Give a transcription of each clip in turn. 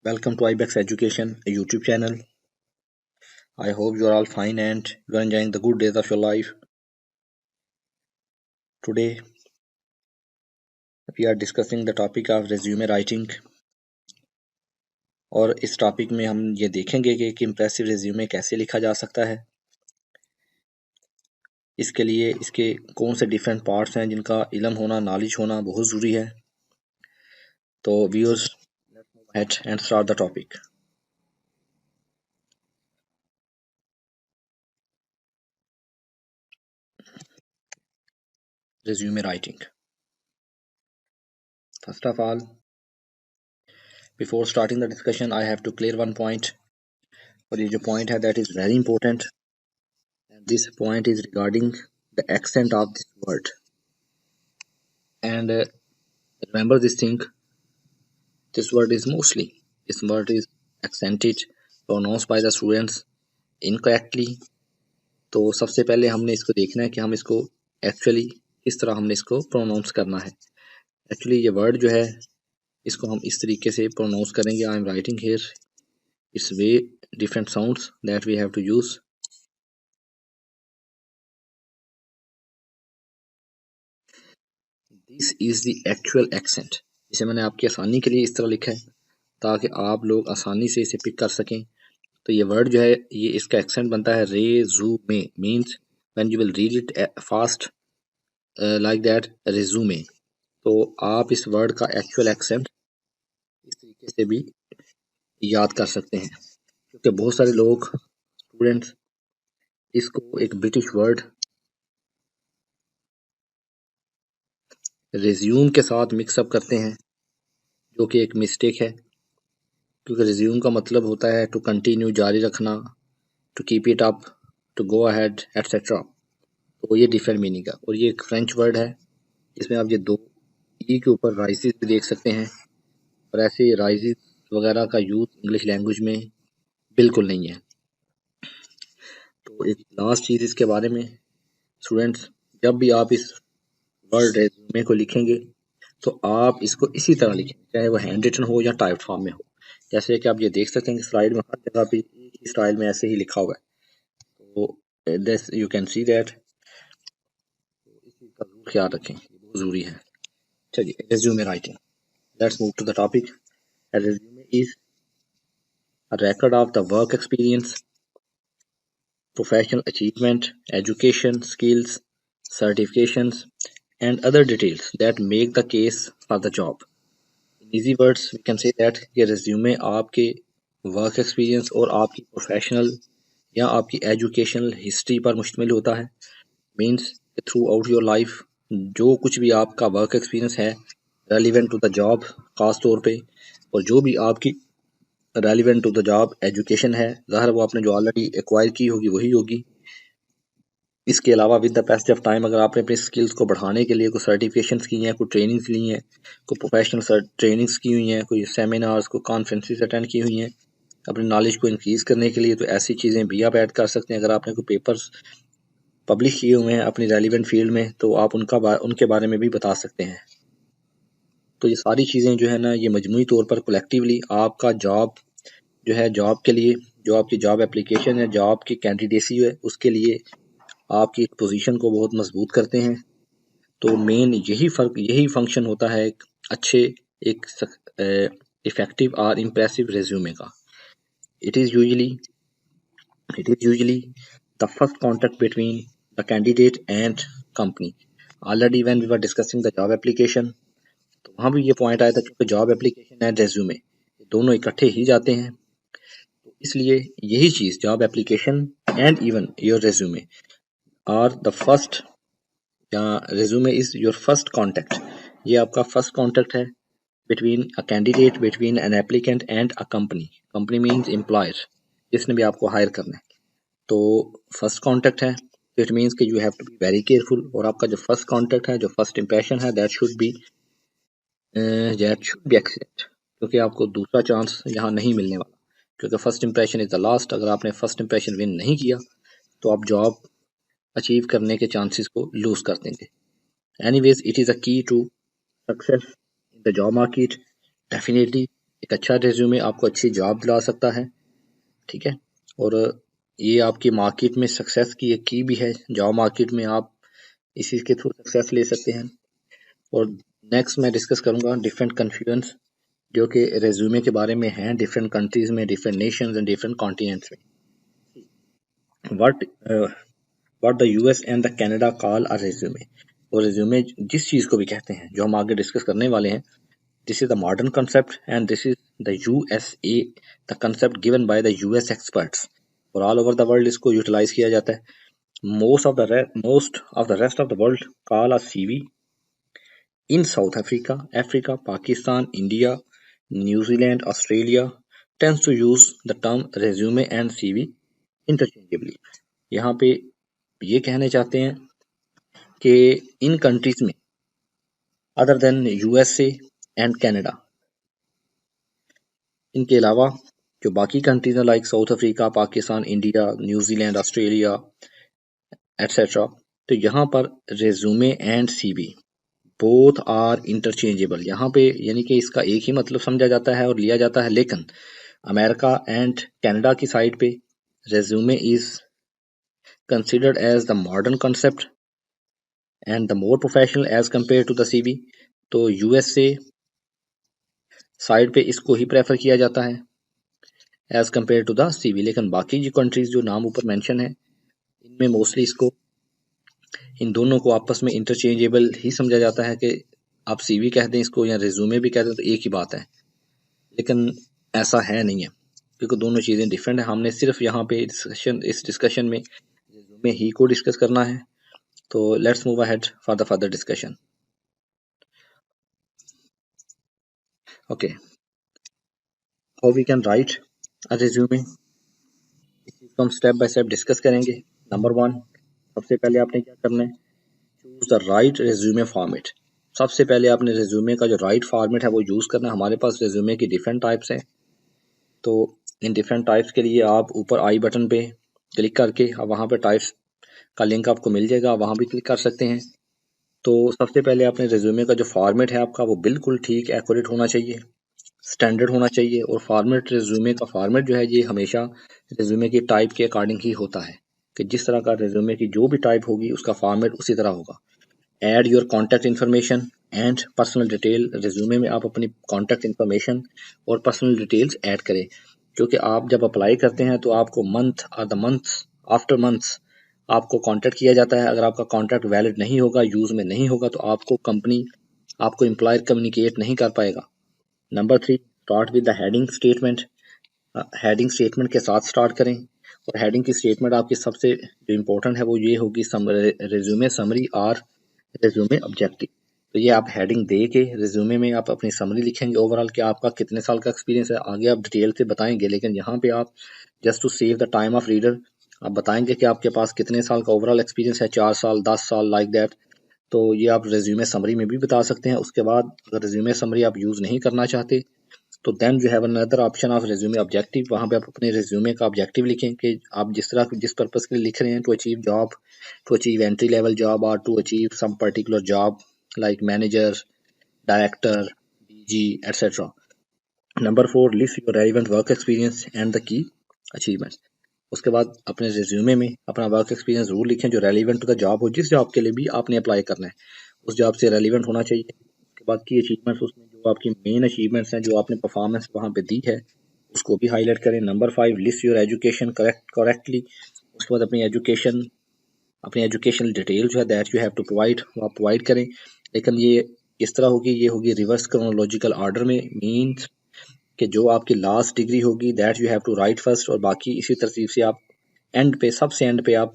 Welcome to IBEX Education, a YouTube channel. I hope you are all fine and you are enjoying the good days of your life. Today, we are discussing the topic of resume writing. और इस topic में हम ये देखेंगे कि एक impressive resume कैसे लिखा जा सकता है। इसके लिए इसके कौन से डिफरेंट पार्ट्स हैं जिनका इल्म होना, नॉलेज होना बहुत ज़रूरी है। तो viewers, let's move ahead and start the topic. Resume writing. First of all, before starting the discussion, I have to clear one point. और ये जो point है that is very important. And this point is regarding the accent of this word. And remember this thing, this word is accented, pronounced by the students incorrectly. तो सबसे पहले हमने इसको देखना है कि हम इसको एक्चुअली किस तरह हमने इसको प्रोनाउंस करना है। एक्चुअली ये वर्ड जो है इसको हम इस तरीके से प्रोनाउंस करेंगे। I am writing here it's way different sounds that we have to use. This is the actual accent. इसे मैंने आपकी आसानी के लिए इस तरह लिखा है ताकि आप लोग आसानी से इसे पिक कर सकें। तो ये वर्ड जो है ये इसका एक्सेंट बनता है resume, means when you will read it fast like that resume. तो आप इस वर्ड का एक्चुअल एक्सेंट इस तरीके से भी याद कर सकते हैं, क्योंकि बहुत सारे लोग स्टूडेंट्स इसको एक ब्रिटिश वर्ड रिज्यूम के साथ मिक्सअप करते हैं, जो कि एक मिस्टेक है, क्योंकि रिज्यूम का मतलब होता है टू कंटिन्यू, जारी रखना, to keep it up, to go ahead etcetera. तो ये डिफरेंट मीनिंग है। और ये एक फ्रेंच वर्ड है, इसमें आप ये दो ई के ऊपर राइजेस भी देख सकते हैं, और ऐसे राइजेस वगैरह का यूज इंग्लिश लैंग्वेज में बिल्कुल नहीं है। तो एक लास्ट चीज़ इसके बारे में, स्टूडेंट्स जब भी आप इस वर्ड रेज्यूमे को लिखेंगे तो आप इसको इसी तरह लिखें, चाहे वो हैंड रिटन हो या टाइप्ड फॉर्म में हो। जैसे कि आप ये देख सकते हैं कि स्लाइड में हर जगह पे एक ही स्टाइल में ऐसे ही लिखा हुआ है। तो this you can see that, इस चीज़ का जरूर ख्याल रखें, ये बहुत ज़रूरी है। चलिए, resume writing, let's move to the topic. Resume is a record of the work experience, professional achievement, education, skills, certifications, and other details that make the case for the job. In easy words, we can say that ये resume आपके work experience और आपकी professional या आपकी educational history पर मुश्तमिल होता है। Means throughout your life जो कुछ भी आपका वर्क एक्सपीरियंस है रेलिवेंट टू द जॉब ख़ास तौर पे, और जो भी आपकी relevant to the job education है, ज़ाहिर वो आपने जो ऑलरेडी एक्वायर की होगी वही होगी। इसके अलावा with the passage of time अगर आपने अपनी स्किल्स को बढ़ाने के लिए कोई सर्टिफिकेशंस की हैं, कोई ट्रेनिंग्स ली हैं, कोई प्रोफेशनल ट्रेनिंग्स की हुई हैं, कोई सेमिनार्स, कोई कॉन्फ्रेंसेस अटेंड की हुई हैं अपनी नॉलेज को इंक्रीज़ करने के लिए, तो ऐसी चीज़ें भी आप ऐड कर सकते हैं। अगर आपने कोई पेपर्स पब्लिश किए हुए हैं अपनी रेलिवेंट फील्ड में तो आप उनके बारे में भी बता सकते हैं। तो ये सारी चीज़ें जो है ना, ये मजमूई तौर पर कलेक्टिवली आपका जॉब जो है, जॉब के लिए जो आपकी जॉब एप्लीकेशन है, जॉब की कैंडिडेसी है, उसके लिए आपकी पोजीशन को बहुत मजबूत करते हैं। तो मेन यही फंक्शन होता है एक अच्छे, एक इफेक्टिव और इम्प्रेसिव रेज्यूमे का। It is usually the first contact between the candidate and company. Already when we were discussing the job application, तो वहाँ भी ये पॉइंट आया था, क्योंकि जॉब एप्लीकेशन एंड रेज्यूमे दोनों इकट्ठे ही जाते हैं, तो इसलिए यही चीज़ job application and even your resume are the first, या resume is your first contact. ये आपका फर्स्ट कॉन्टैक्ट है between a candidate, between an applicant and a company. Company means employer, जिसने भी आपको हायर करना है। तो फर्स्ट कॉन्टैक्ट है, इट मीन्स कि you have to be very careful. और आपका जो फर्स्ट कॉन्टैक्ट है, जो फर्स्ट इंप्रेशन है, दैट शुड बी एक्सीलेंट, क्योंकि आपको दूसरा चांस यहाँ नहीं मिलने वाला, क्योंकि first impression is the last. अगर आपने फर्स्ट इंप्रेशन विन नहीं किया तो आप जॉब अचीव करने के चांसेस को लूज कर देंगे। Anyways, it is a key to success in the job market, definitely. एक अच्छा रिज्यूमे आपको अच्छी जॉब दिला सकता है, ठीक है। और ये आपकी मार्केट में सक्सेस की एक की भी है, जॉब मार्केट में आप इसी के थ्रू सक्सेस ले सकते हैं। और नेक्स्ट मैं डिस्कस करूंगा डिफरेंट कन्फ्यूजन्स जो कि रेज्यूमे के बारे में हैं डिफरेंट कंट्रीज में, different nations and different continents में। What the US and the Canada call a resume. और रेज्यूमे जिस चीज़ को भी कहते हैं जो हम आगे डिस्कस करने वाले हैं, this is the modern concept and this is the USA, the concept given by the US experts. और ऑल ओवर द वर्ल्ड इसको यूटिलाइज किया जाता है। most of the rest of the world call a CV. In South Africa, Pakistan, India, New Zealand, Australia tends to use the term resume and CV interchangeably. यहाँ पे ये कहने चाहते हैं कि इन कंट्रीज में other than USA and Canada, इनके अलावा जो बाकी कंट्रीज हैं like south Africa, Pakistan, India, New Zealand, Australia etcetera, तो यहाँ पर resume and CV both are interchangeable. यहाँ पे यानी कि इसका एक ही मतलब समझा जाता है और लिया जाता है। लेकिन अमेरिका एंड कनाडा की साइड पे resume is considered as the modern concept and the more professional as compare to the CV. तो यूएसए साइड पे इसको ही प्रेफर किया जाता है as compare to the CV. लेकिन बाकी जो कंट्रीज जो नाम ऊपर मेंशन है, इनमें मोस्टली इसको, इन दोनों को आपस में इंटरचेंजेबल ही समझा जाता है कि आप सीवी कहते हैं इसको या रिज्यूमे भी कहते हैं तो एक ही बात है। लेकिन ऐसा है नहीं है, क्योंकि दोनों चीज़ें डिफरेंट है। हमने सिर्फ यहाँ पे इस डिस्कशन में रिज्यूमे ही को डिस्कस करना है। तो let's move ahead for the further discussion. Okay, how we can write a resume, इस चीज़ को हम स्टेप बाय स्टेप डिस्कस करेंगे। नंबर 1, सबसे पहले आपने क्या करना है, choose the right resume format. सबसे पहले आपने रिज्यूमे का जो राइट फॉर्मेट है वो यूज़ करना है। हमारे पास रिज्यूमे की डिफरेंट टाइप्स हैं, तो इन डिफरेंट टाइप्स के लिए आप ऊपर आई बटन पे क्लिक करके अब वहाँ पे टाइप्स का लिंक आपको मिल जाएगा, वहाँ भी क्लिक कर सकते हैं। तो सबसे पहले आपने रिज्यूमे का जो फॉर्मेट है आपका वो बिल्कुल ठीक एक्यूरेट होना चाहिए, स्टैंडर्ड होना चाहिए। और फॉर्मेट, रिज्यूमे का फॉर्मेट जो है ये हमेशा रिज्यूमे की टाइप के अकॉर्डिंग ही होता है, कि जिस तरह का रिज्यूमे की जो भी टाइप होगी उसका फॉर्मेट उसी तरह होगा। Add your contact information and personal detail. Resume में आप अपनी कॉन्टैक्ट इन्फॉर्मेशन और पर्सनल डिटेल्स ऐड करें, क्योंकि आप जब अप्लाई करते हैं तो आपको मंथ और द मंथ्स आफ्टर मंथ्स आपको कॉन्टैक्ट किया जाता है। अगर आपका कॉन्टैक्ट वैलिड नहीं होगा, यूज़ में नहीं होगा, तो आपको कंपनी, आपको एम्प्लॉयर कम्युनिकेट नहीं कर पाएगा। Number 3, start with the heading statement. Heading statement के साथ स्टार्ट करें। और हेडिंग की स्टेटमेंट आपकी सबसे जो इम्पोर्टेंट है वो ये होगी, रिज्यूमे समरी और रिज्यूमे ऑब्जेक्टिव। तो ये आप हेडिंग दे के रिज्यूमे में आप अपनी समरी लिखेंगे ओवरऑल कि आपका कितने साल का एक्सपीरियंस है। आगे आप डिटेल से बताएंगे, लेकिन यहाँ पे आप just to save the time of reader आप बताएंगे कि आपके पास कितने साल का ओवरऑल एक्सपीरियंस है, 4 साल, 10 साल, लाइक दैट। तो ये आप रिज्यूमे समरी में भी बता सकते हैं। उसके बाद अगर रिज्यूमे समरी आप यूज़ नहीं करना चाहते तो then you have another option of resume objective. वहाँ पे आप अपने रिज्यूमे का ऑब्जेक्टिव लिखें कि आप जिस तरह, जिस पर्पज़ के लिए लिख रहे हैं, to achieve job, to achieve entry level job और to achieve some particular job like manager, director, DG etcetera. Number 4, list your relevant work experience and the key achievements. उसके बाद अपने रिज्यूमे में अपना वर्क एक्सपीरियंस जरूर लिखें जो relevant to the job हो, जिस जॉब के लिए भी आपने अप्लाई करना है उस जॉब से रेलिवेंट होना चाहिए। उसके बाद की अचीवमेंट्स, उसमें जो आपकी मेन अचीवमेंट्स हैं, जो आपने परफॉर्मेंस वहाँ पे दी है, उसको भी हाईलाइट करें। Number 5, list your education correctly. उसके बाद अपनी एजुकेशनल डिटेल जो है that you have to provide, वो आप प्रोवाइड करें। लेकिन ये किस तरह होगी, ये होगी रिवर्स क्रोनोलॉजिकल ऑर्डर में। मीन्स कि जो आपकी लास्ट डिग्री होगी that you have to write first, और बाकी इसी तरतीब से आप एंड पे, सबसे एंड पे आप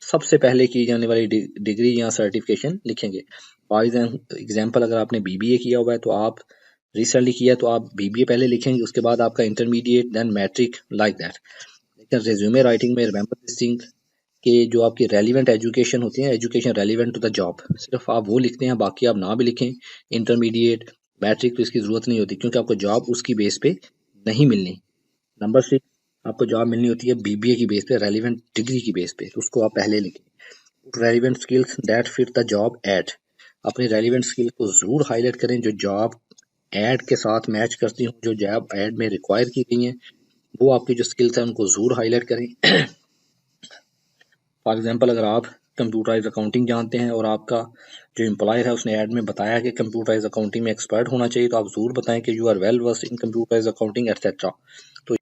सबसे पहले की जाने वाली डिग्री या सर्टिफिकेशन लिखेंगे। फॉर एग्जाम्पल, अगर आपने बीबीए किया हुआ है तो आप रिसेंटली किया तो आप बीबीए पहले लिखेंगे, उसके बाद आपका intermediate, then matric, like that. लेकिन रिज्यूमे राइटिंग में रिमेंबर दिस थिंग कि जो आपकी रेलिवेंट एजुकेशन होती है, education relevant to the job, सिर्फ आप वो लिखते हैं, बाकी आप ना भी लिखें इंटरमीडिएट, मैट्रिक, तो इसकी ज़रूरत नहीं होती, क्योंकि आपको जॉब उसकी बेस पे नहीं मिलनी। नंबर 6, आपको जॉब मिलनी होती है बीबीए की बेस पे, रेलिवेंट डिग्री की बेस पे, तो उसको आप पहले लिखें। Relevant skills that fit the job eight. अपनी रेलिवेंट स्किल को ज़रूर हाईलाइट करें जो जॉब ऐड के साथ मैच करती हूँ, जो जॉब ऐड में रिक्वायर की गई हैं वो आपकी जो स्किल्स हैं उनको ज़रूर हाईलाइट करें। फॉर एग्जांपल अगर आप कंप्यूटराइज अकाउंटिंग जानते हैं और आपका जो एम्प्लॉयर है उसने ऐड में बताया कि कंप्यूटराइज अकाउंटिंग में एक्सपर्ट होना चाहिए, तो आप ज़रूर बताएं कि you are well versed in computerize accounting etcetera. तो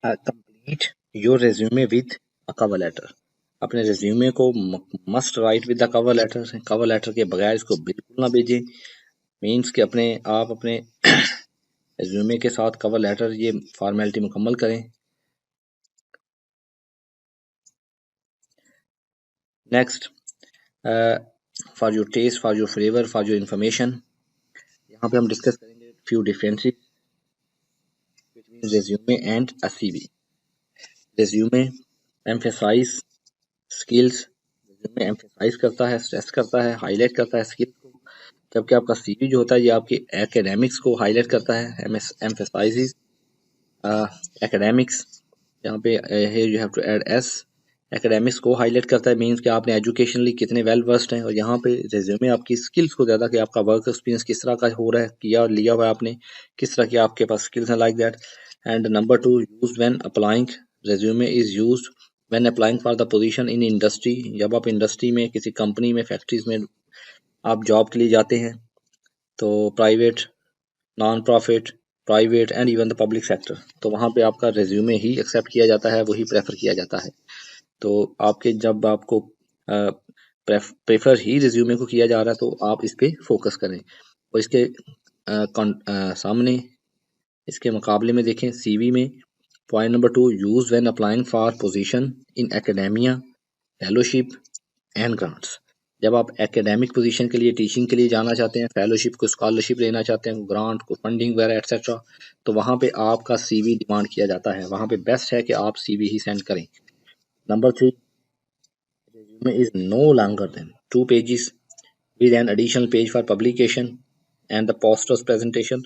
complete your resume with a cover letter. अपने रेज्यूमे को must write with the cover letter. Cover letter के बगैर इसको बिल्कुल ना भेजें। मीन्स कि अपने आप अपने रेज्यूमे के साथ कवर लेटर ये फॉर्मेलिटी मुकम्मल करें। Next, for your taste, for your flavour, for your information, यहाँ पे हम डिस्कस करेंगे few differences between resume and a CV. Resume emphasize skills, resume emphasize करता है, स्ट्रेस करता है, हाईलाइट करता है स्किल्स को, जबकि आपका सीवी जो होता है ये आपके एकेडमिक्स को हाईलाइट करता है, एम्फेसाइजेस एकेडमिक्स। यहाँ पे here you have to add s, academics को हाईलाइट करता है, मींस कि आपने एजुकेशनली कितने वेल वर्स्ड हैं। और यहाँ पे रेज्यूमे आपकी स्किल्स को ज़्यादा कि आपका वर्क एक्सपीरियंस किस तरह का हो रहा है, किया लिया हुआ है आपने, किस तरह की आपके पास स्किल्स हैं like that. And number 2, use when applying, resume is used when applying for the position in industry. जब आप इंडस्ट्री में किसी कंपनी में फैक्ट्रीज में आप जॉब के लिए जाते हैं, तो private, non profit, private and even the public sector, तो वहाँ पे आपका रेज्यूमे ही एक्सेप्ट किया जाता है, वही प्रेफर किया जाता है। तो आपके जब आपको प्रेफर ही रिज्यूमे को किया जा रहा है तो आप इस पे फोकस करें। और इसके सामने इसके मुकाबले में देखें सीवी में, point number 2, use when applying for position in academia, fellowship and grants. जब आप एकेडमिक पोजीशन के लिए, टीचिंग के लिए जाना चाहते हैं, फेलोशिप को, स्कॉलरशिप लेना चाहते हैं, ग्रांट को, फंडिंग वगैरह एटसेट्रा, तो वहाँ पे आपका सीवी डिमांड किया जाता है। वहाँ पे बेस्ट है कि आप सीवी ही सेंड करें। Number 3, resume is no longer than 2 pages with an additional page for publication and the poster's presentation.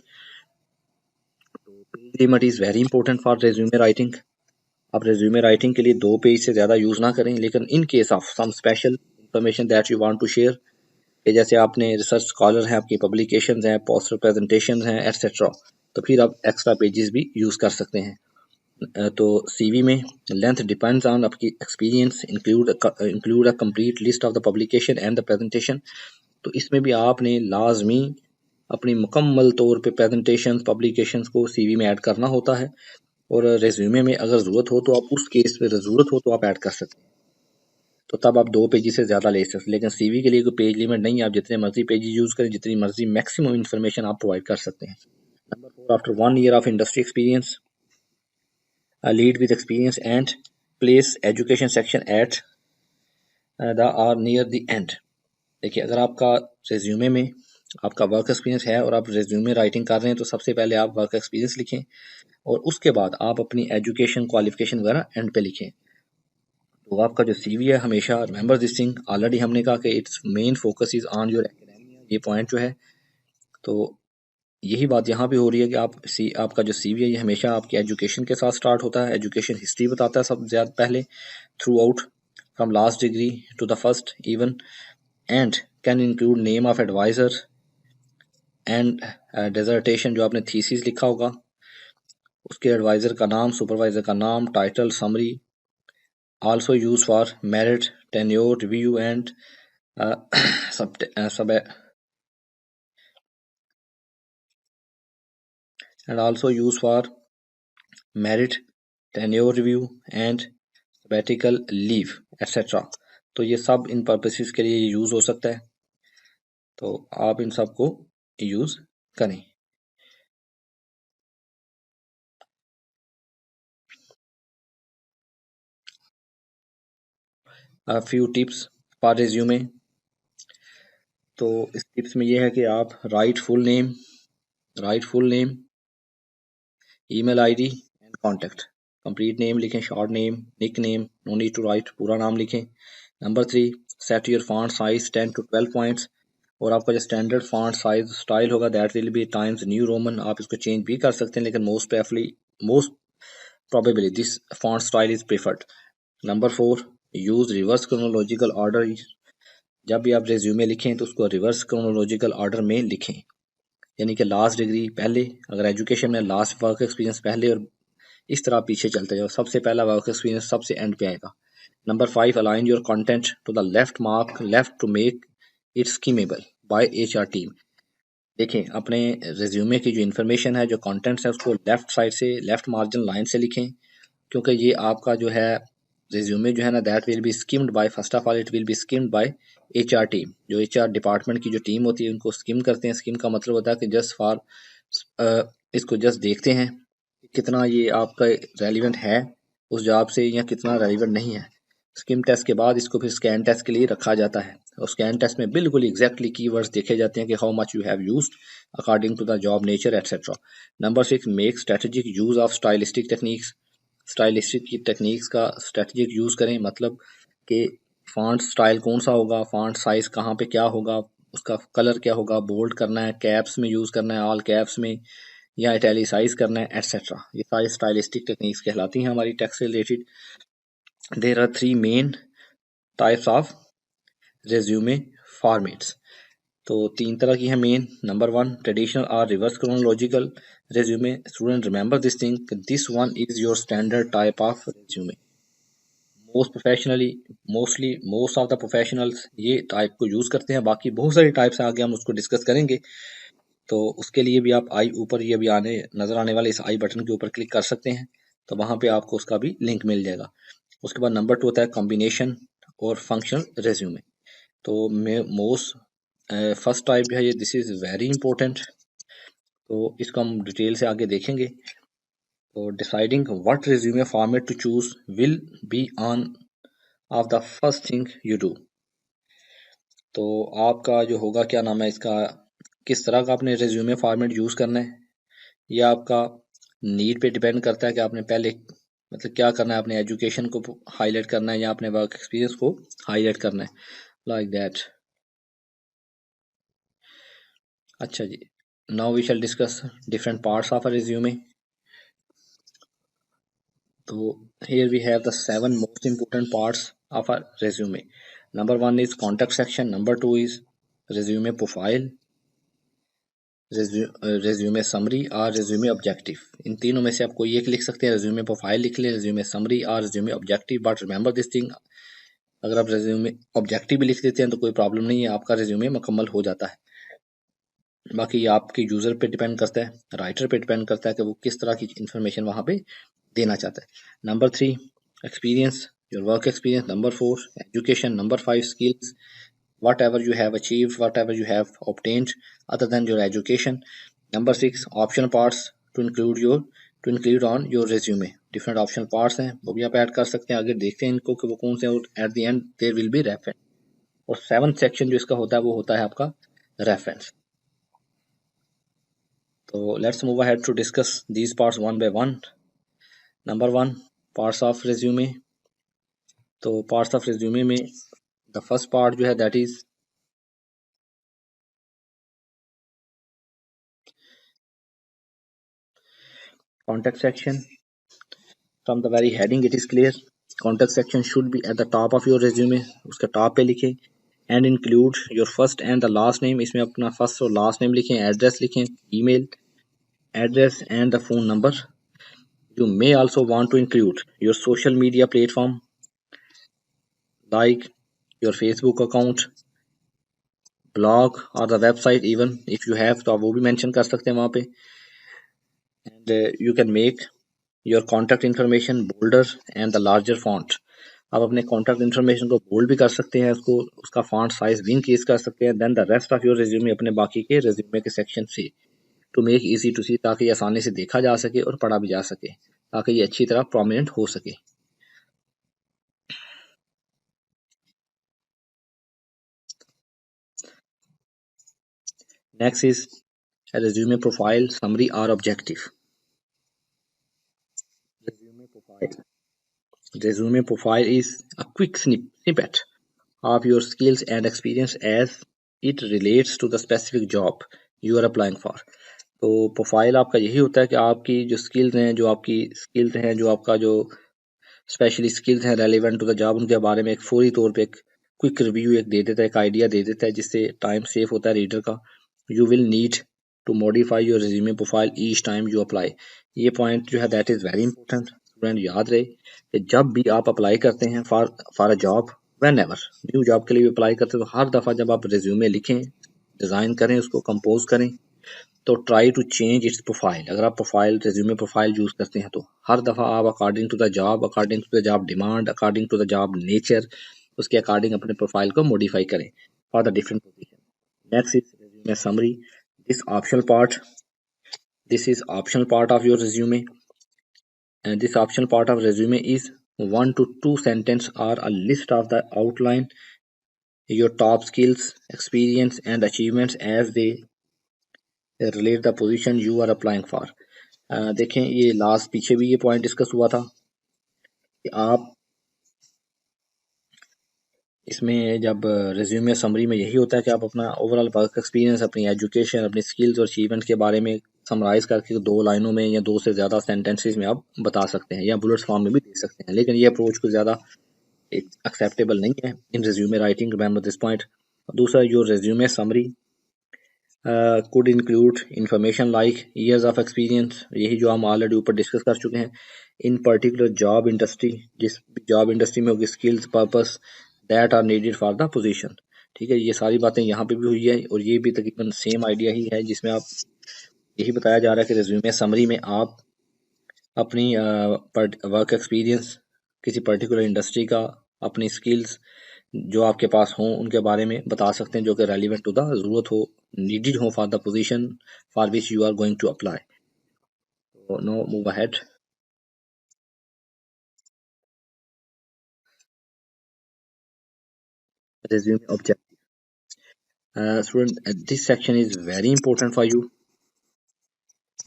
Page limit is very important for resume writing. आप resume writing के लिए 2 पेज से ज़्यादा use ना करें, लेकिन in case of some special information that you want to share, कि जैसे आपने रिसर्च स्कॉलर हैं, आपकी पब्लिकेशन हैं, पोस्टर प्रेजेंटेशन हैं एटसेट्रा, तो फिर आप एक्स्ट्रा पेजेस भी यूज़ कर सकते हैं। तो सीवी में लेंथ डिपेंड्स ऑन आपकी experience, include a complete list of the publication and the presentation. तो इसमें भी आपने लाजमी अपनी मुकम्मल तौर पे प्रेजेंटेशन, पब्लिकेशंस को सीवी में ऐड करना होता है। और रेज्यूमे में अगर ज़रूरत हो तो आप उस केस पे ज़रूरत हो तो आप ऐड कर सकते हैं, तो तब आप 2 पेज से ज़्यादा ले सकते हैं। लेकिन सीवी के लिए कोई पेज लिमिट नहीं है, आप जितने मर्जी पेज यूज़ करें, जितनी मर्जी मैक्सिमम इन्फॉर्मेशन आप प्रोवाइड कर सकते हैं। Number 4, after 1 year of industry experience, lead with experience and place education section at the or near the end। देखिए, अगर आपका रेज्यूमे में आपका वर्क एक्सपीरियंस है और आप रेज्यूमे राइटिंग कर रहे हैं, तो सबसे पहले आप वर्क एक्सपीरियंस लिखें और उसके बाद आप अपनी एजुकेशन, क्वालिफिकेशन वगैरह एंड पे लिखें। तो आपका जो सीवी है, हमेशा रिमेंबर दिस थिंग, ऑलरेडी हमने कहा कि it's main focus is on your academia, ये पॉइंट जो है, तो यही बात यहाँ पे हो रही है कि आपका जो सीवी है ये हमेशा आपकी एजुकेशन के साथ स्टार्ट होता है। एजुकेशन हिस्ट्री बताता है सब ज़्यादा पहले, throughout from last degree to the first even, and can include name of adviser and dissertation, जो आपने थीसिस लिखा होगा उसके एडवाइजर का नाम, सुपरवाइजर का नाम, title, summary. Also use for merit, tenure, review and सब and also used for merit, tenure review and sabbatical leave etc। तो ये सब इन पर्पसेस के लिए यूज हो सकता है, तो आप इन सब को यूज करें। फ्यू टिप्स फॉर रिज्यूमे, तो इस टिप्स में ये है कि आप write full name, email ID and contact. Complete name लिखें, short name, nick name, no need to write पूरा नाम लिखें। Number 3, set your font size 10 to 12 points, और आपका जो स्टैंडर्ड फॉन्ट साइज स्टाइल होगा that will be Times New Roman. आप इसको चेंज भी कर सकते हैं, लेकिन most probably this font style is preferred. Number 4, use reverse chronological order. जब भी आप रेज्यूमे लिखें तो उसको रिवर्स क्रोनोलॉजिकल ऑर्डर में लिखें, यानी कि लास्ट डिग्री पहले, अगर एजुकेशन में लास्ट वर्क एक्सपीरियंस पहले, और इस तरह पीछे चलते जाओ, सबसे पहला वर्क एक्सपीरियंस सबसे एंड पे आएगा। Number 5, align your content to the left mark left to make it skimmable by HR team. देखें, अपने रिज्यूमे की जो इन्फॉर्मेशन है, जो कंटेंट्स है, उसको लेफ्ट साइड से, लेफ्ट मार्जिन लाइन से लिखें, क्योंकि ये आपका जो है रिज्यूमे जो है ना, that will be skimmed by, first of all it will be skimmed by HR team. जो एचआर डिपार्टमेंट की जो टीम होती है उनको स्किम करते हैं। स्किम का मतलब होता है कि जस्ट फॉर इसको जस्ट देखते हैं कितना ये आपका रेलिवेंट है उस जॉब से या कितना रेलिवेंट नहीं है। स्किम टेस्ट के बाद इसको फिर स्कैन टेस्ट के लिए रखा जाता है, और स्कैन टेस्ट में बिल्कुल एग्जैक्टली कीवर्ड्स देखे जाते हैं कि how much you have used according to the job nature etcetera. Number 6, make strategic use of stylistic techniques. Stylistic की टेक्निक्स का स्ट्रेटेजिक यूज करें, मतलब कि फॉन्ट स्टाइल कौन सा होगा, फॉन्ट साइज कहाँ पे क्या होगा, उसका कलर क्या होगा, बोल्ड करना है, कैप्स में यूज करना है, ऑल कैप्स में, या इटैलिसाइज करना है, एटसेट्रा। ये सारी स्टाइलिस्टिक टेक्निक्स कहलाती हैं हमारी टेक्स्ट से related. There are 3 main types of resume formats. तो 3 तरह की है मेन। नंबर 1, ट्रेडिशनल और reverse chronological resume. Student remember this thing, this one is your standard type of resume. Most of the professionals ये type को use करते हैं। बाकी बहुत सारी टाइप्स हैं, आगे हम उसको डिस्कस करेंगे। तो उसके लिए भी आप आई ऊपर ये भी नजर आने वाले इस आई बटन के ऊपर क्लिक कर सकते हैं, तो वहां पे आपको उसका भी लिंक मिल जाएगा। उसके बाद नंबर 2 होता है कॉम्बिनेशन और फंक्शनल रेज्यूमे। तो मोस्ट फर्स्ट टाइप जो है ये, दिस इज वेरी इंपॉर्टेंट, तो इसको हम डिटेल से आगे देखेंगे। तो deciding what resume format to choose will be one of the first thing you do. तो आपका जो होगा, क्या नाम है इसका, किस तरह का आपने रेज्यूमे फॉर्मेट यूज करना है, यह आपका नीड पे डिपेंड करता है कि आपने पहले मतलब क्या करना है, अपने एजुकेशन को हाईलाइट करना है या अपने वर्क एक्सपीरियंस को हाईलाइट करना है, लाइक दैट। अच्छा जी, now we shall discuss different parts of a resume. तो here we have the 7 most important parts of a resume. Number 1 is contact section, number 2 is resume profile, resume summary और resume objective। इन तीनों में से आप कोई एक लिख सकते हैं, resume profile लिख लें, resume summary और resume objective। But remember this thing, अगर आप resume objective भी लिख देते हैं तो कोई प्रॉब्लम नहीं है, आपका resume मुकम्मल हो जाता है। बाकी ये आपके यूजर पे डिपेंड करता है, राइटर पे डिपेंड करता है कि वो किस तरह की इंफॉर्मेशन वहां पे देना चाहता है। Number 3, experience, your work experience. Number 4, education. Number 5, skills, whatever you have achieved, whatever you have obtained other than your education. Number 6, optional parts to include on your resume। Different optional parts हैं, वो भी आप add कर सकते हैं, आगे देखते हैं इनको कि वो कौन से हैं, और at the end there will be reference. और 7th सेक्शन जो इसका होता है वो होता है आपका रेफरेंस। तो let's move ahead to discuss these parts one by one. Number 1, parts of resume. तो पार्ट्स ऑफ रेज्यूमे में द फर्स्ट पार्ट जो है that is contact section. From the very heading it is clear, contact section should be at the top of your resume. उसके top पे लिखें, and include your first and the last name. इसमें अपना first और last name लिखें, address लिखें, email address and the phone number. You may also want to include your social media platform like your Facebook account, blog और the website even if you have, तो आप वो भी mention कर सकते हैं वहाँ पे। And you can make your contact information boulder and the larger font. आप अपने कॉन्टैक्ट इन्फॉर्मेशन को बोल्ड भी कर सकते हैं, उसको उसका फॉन्ट साइज भी इंक्रीज कर सकते हैं। Then the rest of your resume अपने बाकी के रिज्यूमे के सेक्शन से, to make easy to see, ताकि ये आसानी से देखा जा सके और पढ़ा भी जा सके, ताकि ये अच्छी तरह प्रोमिनेंट हो सके। Next is resume profile, summary or objective. Resume profile. Resume profile is a quick snippet of your skills and experience as it relates to the specific job you are applying for. तो profile आपका यही होता है कि आपकी जो skills हैं, जो आपकी स्किल्स हैं, जो आपका जो स्पेशली स्किल्स हैं रेलिवेंट टू द जॉब, उनके बारे में एक फौरी तौर पे एक क्विक रिव्यू एक दे देता है, एक आइडिया दे देता है, जिससे टाइम सेव होता है रीडर का। You will need to modify your resume profile each time you apply. ये पॉइंट जो है that is very important student, याद रहे कि जब भी आप अप्लाई करते हैं for a job, whenever new job के लिए अप्लाई करते हैं, तो हर दफ़ा जब आप रिज्यूमे लिखें, डिज़ाइन करें, उसको कंपोज करें, तो try to change its profile. अगर आप प्रोफाइल रिज्यूमे प्रोफाइल यूज़ करते हैं तो हर दफ़ा आप according to the job, according to the job demand, according to the job nature, उसके अकॉर्डिंग अपने प्रोफाइल को मॉडिफाई करें for the different position. Next is resume summary. This optional part, this is optional part of your resume, and this optional part of resume is 1 to 2 sentence or a list of the outline your top skills, experience and achievements as they relate the position you are applying for। देखें ये last पीछे भी ये point discuss हुआ था कि आप इसमें जब रिज्यूमे समरी में यही होता है कि आप अपना ओवरऑल वर्क एक्सपीरियंस, अपनी एजुकेशन, अपनी स्किल्स और अचीवमेंट के बारे में समराइज करके 2 लाइनों में या 2 से ज़्यादा सेंटेंसेस में आप बता सकते हैं, या बुलेट्स फॉर्म में भी दे सकते हैं, लेकिन ये अप्रोच कुछ ज़्यादा एक्सेप्टेबल नहीं है in resume writing, remember this point. दूसरा, your resume summary could include information like years of experience, यही जो हम ऑलरेडी ऊपर डिस्कस कर चुके हैं, इन पर्टिकुलर जॉब इंडस्ट्री, जिस जॉब इंडस्ट्री में होगी, skills, purpose that are needed for the position. ठीक है, ये सारी बातें यहाँ पे भी हुई है और ये भी तकरीबन सेम आइडिया ही है, जिसमें आप यही बताया जा रहा है कि रिज्यूमे समरी में आप अपनी वर्क एक्सपीरियंस, किसी पर्टिकुलर इंडस्ट्री का, अपनी स्किल्स जो आपके पास हों उनके बारे में बता सकते हैं, जो कि रेलिवेंट टू द ज़रूरत हो, नीडेड हो for the position for which you are going to apply. तो now move ahead. resume objective, student this section is very important for you,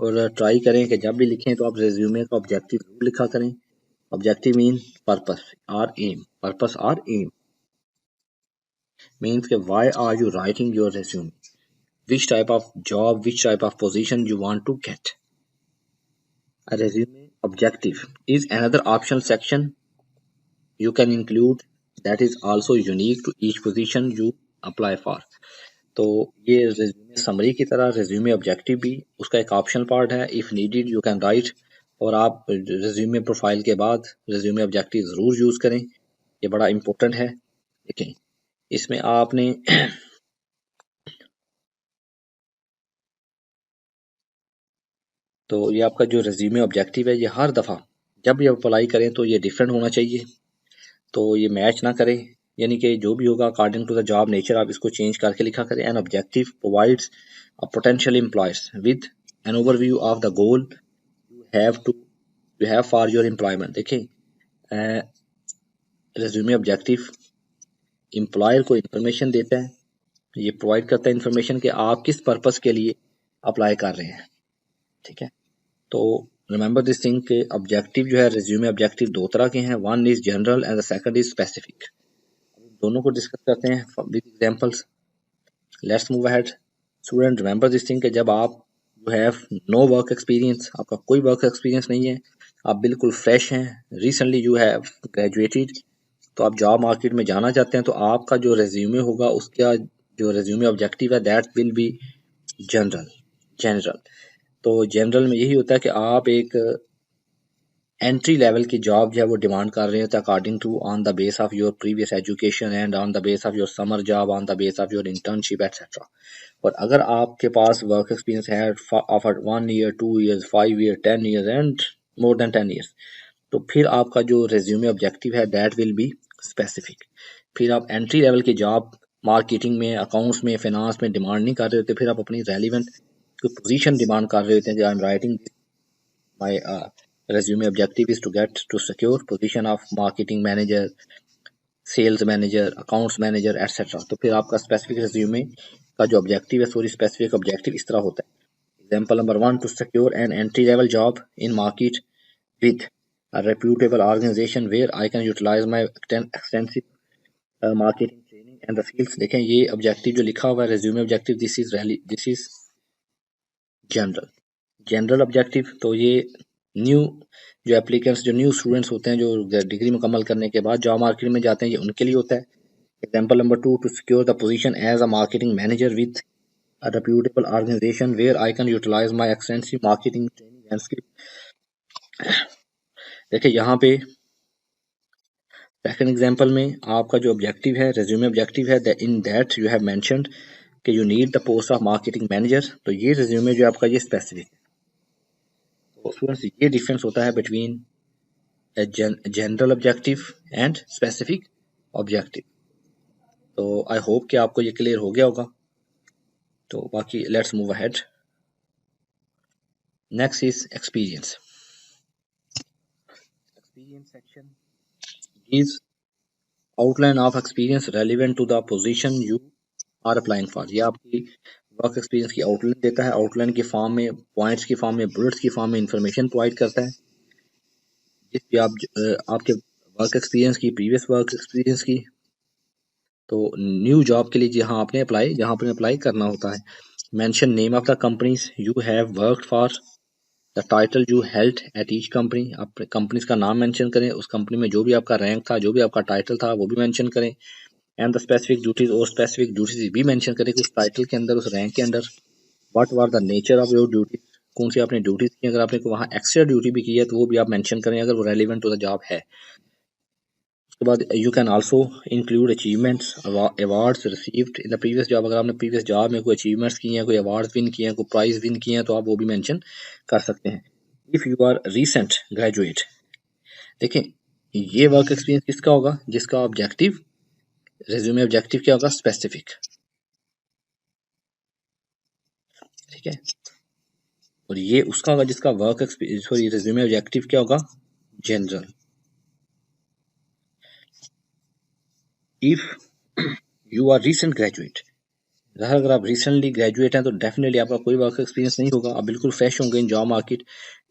और ट्राई करें कि जब भी लिखें तो आप रेज्यूमे का ऑब्जेक्टिव जरूर लिखा करें। ऑब्जेक्टिव मीन पर्पस और एम, पर्पस और एम मीन्स के why are you writing your resume, which type of job, which type of position you want to get। A resume objective is another optional section you can include that is also unique to each position you apply for। तो ये resume summary की तरह resume objective भी उसका एक optional part है, if needed you can write, और आप resume profile के बाद resume objective ज़रूर यूज़ करें, ये बड़ा important है। देखें इसमें आपने तो ये आपका जो रेज्यूमे ऑब्जेक्टिव है, ये हर दफ़ा जब भी आप अप्लाई करें तो ये डिफरेंट होना चाहिए, तो ये मैच ना करे, यानी कि जो भी होगा according to the job nature आप इसको चेंज करके लिखा करें। An objective provides a potential employers with an overview of the goal you have for your employment. देखें रेज्यूमे ऑब्जेक्टिव एम्प्लॉयर को इंफॉर्मेशन देता है, ये प्रोवाइड करता है इंफॉर्मेशन कि आप किस पर्पस के लिए अप्लाई कर रहे हैं। ठीक है, तो रिमेंबर दिस थिंग के ऑब्जेक्टिव जो है रिज्यूमे ऑब्जेक्टिव 2 तरह के हैं, one is general and the second is specific. दोनों को डिस्कस करते हैं with examples. Let's move ahead. Student remember this thing के जब आप you have no work experience, आपका कोई वर्क एक्सपीरियंस नहीं है, आप बिल्कुल फ्रेश हैं, रिसेंटली यू हैव ग्रेजुएटेड, तो आप जॉब मार्केट में जाना चाहते हैं, तो आपका जो रेज्यूमे होगा उसका जो रेज्यूमे ऑब्जेक्टिव है दैट विल बी जनरल। तो जनरल में यही होता है कि आप एक एंट्री लेवल की जॉब जो है वो डिमांड कर रहे होते हैं according to on the base of your previous education and on the base of your summer job, on the base of your internship etcetera. और अगर आपके पास वर्क एक्सपीरियंस है of 1 year, 2 years, 5 year, 10 years and more than 10 years, तो फिर आपका जो resume objective है दैट विल बी स्पेसिफिक। फिर आप एंट्री लेवल की जॉब मार्केटिंग में, अकाउंट्स में, फाइनेंस में डिमांड नहीं कर रहे होते, फिर आप अपनी रेलिवेंट पोजीशन डिमांड कर रहे होते हैं। आई am writing my resume objective is to get to secure position of marketing manager, sales manager, accounts manager etc। तो फिर आपका स्पेसिफिक resume का जो ऑब्जेक्टिव है, सॉरी स्पेसिफिक ऑब्जेक्टिव इस तरह होता है। Example number 1, to secure an entry level job in market with a reputable organization where I can utilize my extensive marketing training and the skills। देखें ये objective जो लिखा हुआ है resume objective, this is general objective, तो ये new जो applicants, जो न्यू स्टूडेंट्स होते हैं, जो डिग्री मुकम्मल करने के बाद जॉब मार्केट में जाते हैं, ये उनके लिए होता है। Example number 2, to secure the position as a marketing manager with a reputable organization where I can utilize my extensive marketing training and skill। देखिए यहाँ पे सेकंड एग्जांपल में आपका जो ऑब्जेक्टिव है, रेज्यूमे ऑब्जेक्टिव है, in that you have mentioned कि you need the post of marketing manager. तो ये रेज्यूमे जो आपका ये स्पेसिफिक है। तो स्टूडेंट्स ये डिफरेंस होता है between general objective and specific objective. तो आई होप कि आपको ये क्लियर हो गया होगा। तो बाकी let's move ahead. Next is experience. Experience section is outline of experience relevant to the position you are applying for. ये आपकी वर्क एक्सपीरियंस की आउटलाइन देता है। आउटलाइन की फॉर्म में, पॉइंट्स की फॉर्म में, बुलेट्स की फॉर्म में इंफॉर्मेशन प्रोवाइड करता है, जिसकी आप आपके वर्क एक्सपीरियंस की, प्रीवियस वर्क एक्सपीरियंस की, तो न्यू जॉब के लिए जहाँ आपने अप्लाई करना होता है। Mention name of the companies you have worked for, the title you held at each company. आप कंपनीज का नाम मेंशन करें, उस कंपनी में जो भी आपका रैंक था, जो भी आपका टाइटल था, वो भी मेंशन करें। एंड द स्पेसिफिक ड्यूटीज, और स्पेसिफिक ड्यूटीज भी मेंशन करें कि उस टाइटल के अंदर, उस रैंक के अंदर what were the nature of your duty, कौन सी आपने ड्यूटीज की। अगर आपने वहाँ एक्स्ट्रा ड्यूटी भी की है तो वो भी आप मेंशन करें अगर वो रेलिवेंट टू द जॉब है। उसके बाद you can also include achievements, awards received in the previous job. अगर आपने प्रीवियस जॉब में कोई अचीवमेंट्स किए हैं, कोई अवार्ड्स विन किए हैं, कोई प्राइज विन किए हैं, तो आप वो भी मेंशन कर सकते हैं। If you are recent graduate, देखें ये वर्क एक्सपीरियंस किसका होगा, जिसका ऑब्जेक्टिव, रेज्यूमे ऑब्जेक्टिव क्या होगा, स्पेसिफिक। ठीक है, और ये उसका होगा जिसका work experience, sorry, resume objective क्या होगा, general. If you are recent graduate, अगर आप रिसेंटली ग्रेजुएट हैं तो डेफिनेटली आपका कोई वर्क एक्सपीरियंस नहीं होगा, आप बिल्कुल फ्रेश होंगे in job market.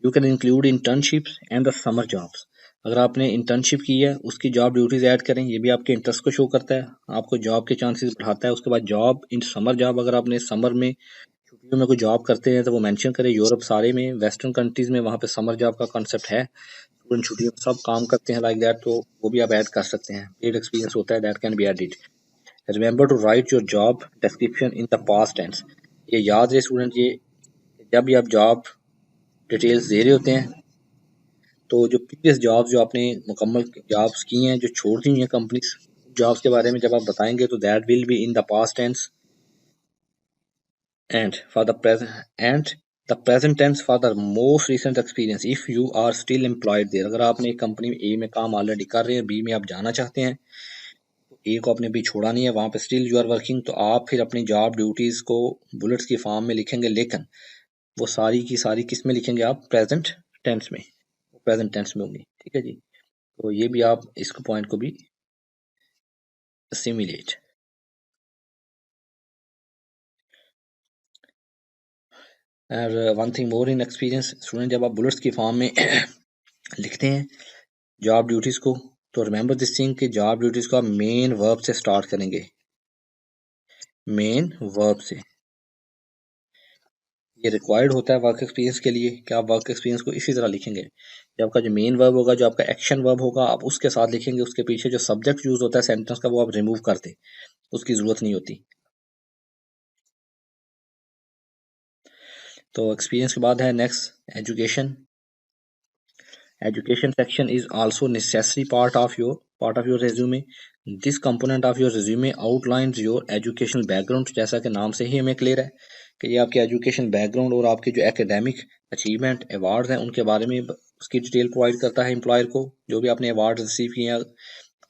You can include internships and the summer jobs. अगर आपने इंटर्नशिप की है, उसकी जॉब ड्यूटीज ऐड करें, ये भी आपके इंटरेस्ट को शो करता है, आपको जॉब के चांसेस बढ़ाता है। उसके बाद जॉब इन समर जॉब, अगर आपने समर में छुट्टियों में कोई जॉब करते हैं तो वो मेंशन करें। यूरोप सारे में, वेस्टर्न कंट्रीज में वहाँ पे समर जॉब का कॉन्सेप्ट है, उन छुट्टियों में सब काम करते हैं लाइक दैट, तो वो भी आप ऐड कर सकते हैं। पेड एक्सपीरियंस होता है, that can be added. Remember to write your job description in the past tense. ये याद रहे स्टूडेंट, ये जब भी आप जॉब डिटेल्स दे रहे होते हैं तो जो प्रीवियस जॉब्स जो आपने मुकम्मल जॉब्स की हैं, जो छोड़ दी हुई हैं कंपनीज, जॉब्स के बारे में जब आप बताएंगे तो that will be in the past tense and for the present, and the present tense for the most recent experience if you are still employed there. अगर आपने कंपनी ए में काम ऑलरेडी कर रहे हैं, बी में आप जाना चाहते हैं, ए को आपने भी छोड़ा नहीं है, वहाँ पे स्टिल यू आर वर्किंग, तो आप फिर अपनी जॉब ड्यूटीज़ को बुलेट्स की फॉर्म में लिखेंगे, लेकिन वो सारी की सारी किस में लिखेंगे आप, प्रेजेंट टेंस में, प्रेजेंट टेंस में होंगी। ठीक है जी, तो ये भी आप इसको पॉइंट को भी सिमुलेट। और one thing more in experience student, जब आप बुलेट्स की फॉर्म में लिखते हैं जॉब ड्यूटीज़ को, तो रिमेंबर दिस थिंग कि जॉब ड्यूटीज़ को आप मेन वर्ब से स्टार्ट करेंगे, मेन वर्ब से। ये रिक्वायर्ड होता है वर्क एक्सपीरियंस के लिए कि आप वर्क एक्सपीरियंस को इसी तरह लिखेंगे। जब आपका जो मेन वर्ब होगा, जो आपका एक्शन वर्ब होगा, आप उसके साथ लिखेंगे, उसके पीछे जो सब्जेक्ट यूज होता है सेंटेंस का, वो आप रिमूव कर दें, उसकी ज़रूरत नहीं होती। तो एक्सपीरियंस के बाद है next education. Education section is also necessary part of your resume. This component of your resume outlines your educational background। जैसा कि नाम से ही हमें क्लियर है कि ये आपके एजुकेशन बैकग्राउंड और आपके जो एकेडमिक अचीवमेंट अवार्ड्स हैं उनके बारे में उसकी डिटेल प्रोवाइड करता है एम्प्लॉयर को। जो भी आपने अवार्ड रिसीव किए हैं,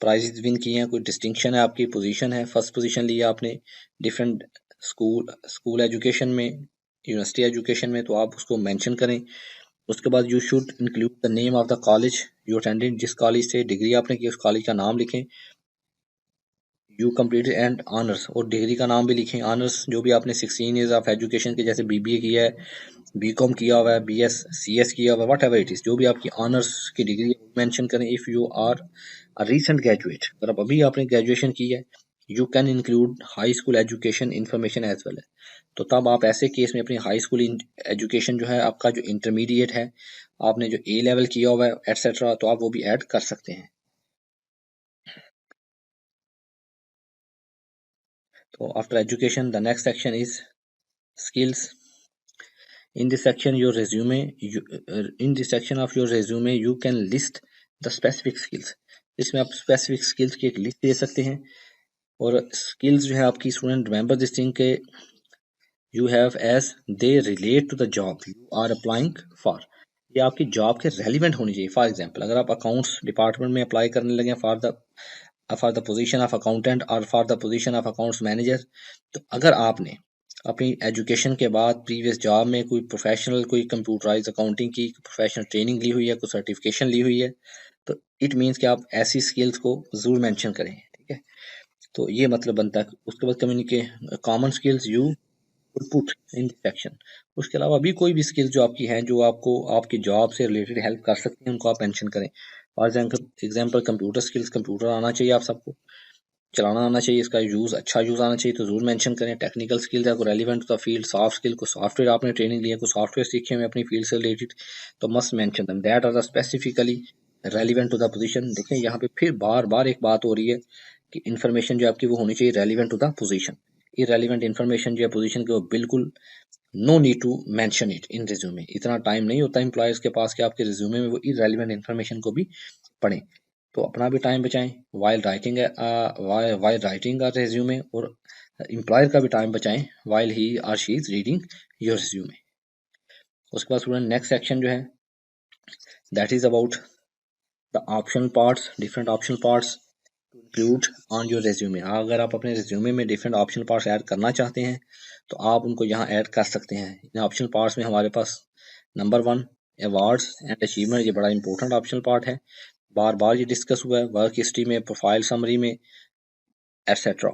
प्राइजेस विन किए हैं, कोई डिस्टिंक्शन है, आपकी पोजीशन है, फर्स्ट पोजीशन ली है आपने डिफरेंट स्कूल एजुकेशन में, यूनिवर्सिटी एजुकेशन में, तो आप उसको मेंशन करें। उसके बाद you should include the name of the college you attended. जिस कॉलेज से डिग्री आपने की उस कॉलेज का नाम लिखें। यू कम्प्लीटेड एंड ऑनर्स, और डिग्री का नाम भी लिखें। ऑनर्स जो भी आपने 16 ईयर्स ऑफ एजुकेशन के, जैसे बीबीए किया है, बीकॉम किया हुआ है, बीएस सीएस किया हुआ है, वट एवर इट इज़, जो भी आपकी ऑनर्स की डिग्री मेंशन करें। If you are a recent graduate, अगर अब अभी आपने ग्रेजुएशन की है you can include high school education information as well. तो तब आप ऐसे केस में अपनी हाई स्कूल एजुकेशन जो है, आपका जो इंटरमीडिएट है, आपने जो ए लेवल किया हुआ है एटसेट्रा, तो आप वो भी ऐड कर सकते हैं। तो after education the next section is skills. In this section your resume in this section of your resume you can list the specific skills. इसमें आप specific skills की एक लिस्ट दे सकते हैं। और skills जो है आपकी, स्टूडेंट रिमेंबर दिस थिंग के you have as they relate to the job you are applying for। ये आपकी जॉब के रेलिवेंट होनी चाहिए। फॉर एग्जांपल अगर आप अकाउंट्स डिपार्टमेंट में अप्लाई करने लगे for the position of accountant और for the position of accounts manager, तो अगर आपने अपनी एजुकेशन के बाद प्रीवियस जॉब में कोई प्रोफेशनल, कोई कंप्यूटराइज अकाउंटिंग की प्रोफेशनल ट्रेनिंग ली हुई है, कोई सर्टिफिकेशन ली हुई है, तो इट मीन्स कि आप ऐसी स्किल्स को जरूर मेंशन करें, ठीक है। तो ये मतलब बनता है। उसके बाद communication common skills you put in section. उसके अलावा भी कोई भी स्किल जो आपकी हैं, जो आपको आपकी जॉब से रिलेटेड हेल्प कर सकती हैं, उनको आप मेंशन करें। For example computer skills, computer आना चाहिए आप सबको, चलाना आना चाहिए, इसका यूज़ अच्छा यूज़ आना चाहिए, तो जरूर मेंशन करें। टेक्निकल स्किल्स है, को relevant to the field, soft skill को सॉफ्टवेयर आपने ट्रेनिंग लिया, को सॉफ्टवेयर सीखे हुए अपनी फील्ड से रिलेटेड, तो must mention them that are the specifically relevant to the position. देखें यहाँ पे फिर बार बार एक बात हो रही है कि इन्फॉर्मेशन जो आपकी वो होनी चाहिए relevant to the position. Irrelevant information जो है पोजीशन के, वो बिल्कुल no need to mention it in resume. इतना टाइम नहीं होता एम्प्लॉयर्स के पास कि आपके रिज्यूमे में वो इररेलेवेंट इन्फॉर्मेशन को भी पढ़ें। तो अपना भी टाइम बचाएं वाइल राइटिंग अ रिज्यूमे, और एम्प्लॉयर का भी टाइम बचाएं वाइल ही और she is reading your resume. उसके बाद स्टूडेंट नेक्स्ट सेक्शन जो है that is about the optional parts, different optional parts include on your resume. अगर आप अपने रिज्यूमे में डिफरेंट ऑप्शनल पार्ट्स ऐड करना चाहते हैं तो आप उनको यहाँ ऐड कर सकते हैं। इन ऑप्शनल पार्ट्स में हमारे पास नंबर 1 अवार्ड्स एंड अचीवमेंट, ये बड़ा इंपॉर्टेंट ऑप्शनल पार्ट है, बार बार ये डिस्कस हुआ है वर्क हिस्ट्री में, प्रोफाइल समरी में, एटसेट्रा।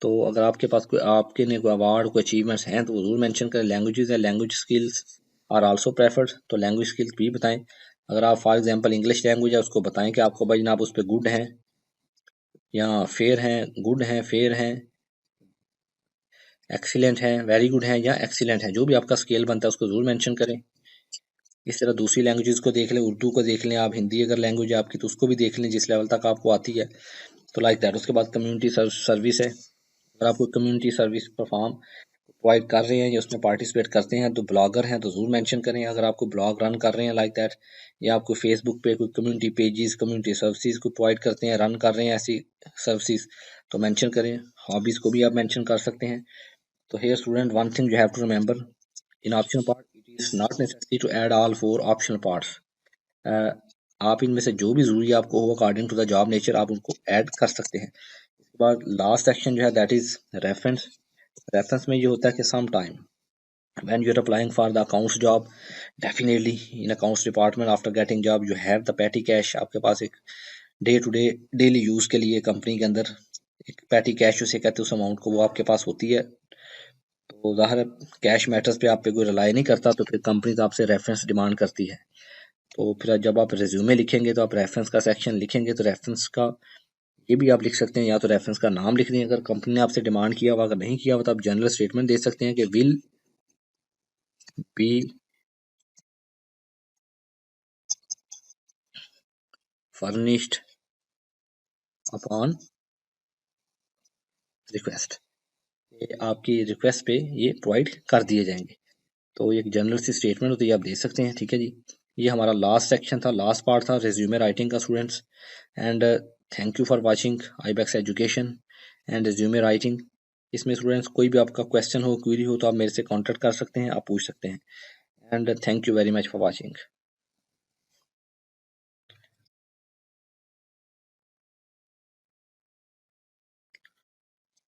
तो अगर आपके पास कोई आपके ने कोई अवार्ड, कोई अचीवमेंट्स हैं तो वो जरूर मेंशन करें। लैंग्वेजेस है, language skills are also preferred, तो लैंग्वेज स्किल्स भी बताएं। अगर आप फॉर एग्जांपल इंग्लिश लैंग्वेज है उसको बताएं कि आपको भाई जनाब उस पर गुड हैं या फेयर हैं, गुड हैं, फेयर हैं, एक्सीलेंट है, वेरी गुड है या एक्सीलेंट है, जो भी आपका स्केल बनता है उसको जरूर मेंशन करें। इस तरह दूसरी लैंग्वेजेस को देख लें, उर्दू को देख लें आप, हिंदी अगर लैंग्वेज है आपकी तो उसको भी देख लें जिस लेवल तक आपको आती है, तो लाइक दैट। उसके बाद कम्युनिटी सर्विस है, अगर आप कोई कम्युनिटी सर्विस परफॉर्म प्रोवाइड कर रहे हैं या उसमें पार्टिसिपेट करते हैं, तो ब्लॉगर हैं तो जरूर मेंशन करें। अगर आप कोई ब्लॉग रन कर रहे हैं लाइक दैट, या आपको फेसबुक पे कोई कम्युनिटी पेजेस, कम्युनिटी सर्विसेज को प्रोवाइड करते हैं, रन कर रहे हैं ऐसी सर्विसेज, तो मेंशन करें। हॉबीज को भी आप मेंशन कर सकते हैं। So here student, one thing you have to remember in optional part, it is not necessary to add all 4 optional parts. आप इनमें से जो भी जरूरी आपको हो according to the job nature आप उनको ऐड कर सकते हैं। इसके बाद लास्ट सेक्शन जो है दैट इज रेफरेंस। रेफरेंस में ये होता है कि some time when you are applying for the accounts job, definitely in accounts department after getting job you have the petty cash। आपके पास एक day to day daily use के लिए कंपनी के अंदर एक पैटी कैश उसे कहते हैं, उस अमाउंट को वो आपके पास होती है। तो ज़ाहिर है कैश मैटर्स पे आप पे कोई रिलाई नहीं करता, तो फिर कंपनी तो आपसे रेफरेंस डिमांड करती है। तो फिर जब आप रिज्यूमे लिखेंगे तो आप रेफरेंस का सेक्शन लिखेंगे, तो रेफरेंस का ये भी आप लिख सकते हैं, या तो रेफरेंस का नाम लिख दें अगर कंपनी ने आपसे डिमांड किया हुआ, अगर नहीं किया हुआ तो आप जनरल स्टेटमेंट दे सकते हैं कि will be furnished upon request. ये आपकी रिक्वेस्ट पे ये प्रोवाइड कर दिए जाएंगे। तो एक जनरल सी स्टेटमेंट होती है, आप दे सकते हैं, ठीक है जी। ये हमारा लास्ट सेक्शन था, लास्ट पार्ट था रिज्यूमे राइटिंग का students. And thank you for watching ibex education and resume writing. इसमें स्टूडेंट्स कोई भी आपका क्वेश्चन हो, क्वेरी हो, तो आप मेरे से कांटेक्ट कर सकते हैं, आप पूछ सकते हैं। And thank you very much for watching.